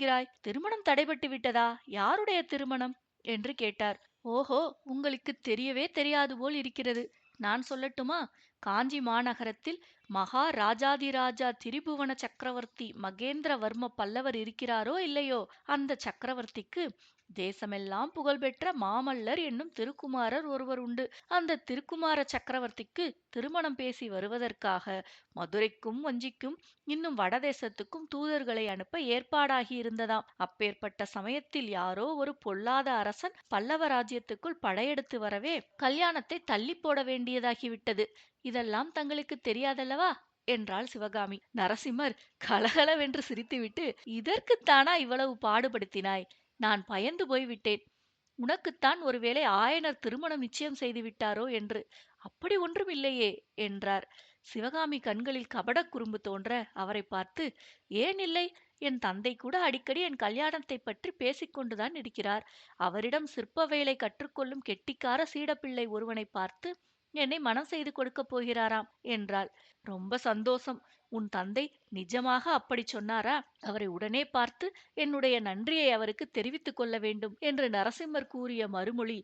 சொல்கிறாய்? திருமணம் தடைபட்டு விட்டதா? யாருடைய திருமணம் என்று கேட்டார். ஓஹோ, உங்களுக்கு தெரியவே தெரியாது போல் இருக்கிறது. நான் சொல்லட்டுமா? காஞ்சி மாநகரத்தில் மகா ராஜாதிராஜா திரிபுவன சக்கரவர்த்தி மகேந்திரவர்ம பல்லவர் இருக்கிறாரோ இல்லையோ, அந்த சக்கரவர்த்திக்கு தேசமெல்லாம் புகழ்பெற்ற மாமல்லர் என்னும் திருக்குமாரர் ஒருவர் உண்டு. அந்த திருக்குமார சக்கரவர்த்திக்கு திருமணம் பேசி வருவதற்காக மதுரைக்கும் வஞ்சிக்கும் இன்னும் வடதேசத்துக்கும் தூதர்களை அனுப்ப ஏற்பாடாகி இருந்ததாம். அப்பேற்பட்ட சமயத்தில் யாரோ ஒரு பொல்லாத அரசன் பல்லவ ராஜ்யத்துக்குள் படையெடுத்து வரவே கல்யாணத்தை தள்ளி போட வேண்டியதாகிவிட்டது. இதெல்லாம் தங்களுக்கு தெரியாதல்லவா என்றாள் சிவகாமி. நரசிம்மர் கலகலவென்று சிரித்துவிட்டு, இதற்குத்தானா இவ்வளவு பாடுபடுத்தினாய்? நான் பயந்து போய்விட்டேன். உனக்குத்தான் ஒருவேளை ஆயனர் திருமணம் நிச்சயம் செய்து விட்டாரோ என்று. அப்படி ஒன்றும் இல்லையே என்றார். சிவகாமி கண்களில் கபடக் குறும்பு தோன்ற அவரை பார்த்து, ஏன் இல்லை? என் தந்தை கூட அடிக்கடி என் கல்யாணத்தை பற்றி பேசிக்கொண்டுதான் இருக்கிறார். அவரிடம் சிற்ப வேலை கற்றுக்கொள்ளும் கெட்டிக்கார சீடப்பிள்ளை ஒருவனை பார்த்து என்னை மனம் செய்து கொடுக்கப் போகிறாராம் என்றாள். ரொம்ப சந்தோஷம். உன் தந்தை நிஜமாக அப்படி சொன்னாரா? அவரை உடனே பார்த்து என்னுடைய நன்றியை அவருக்கு தெரிவித்துக் கொள்ள வேண்டும் என்று நரசிம்மர் கூறிய மறுமொழி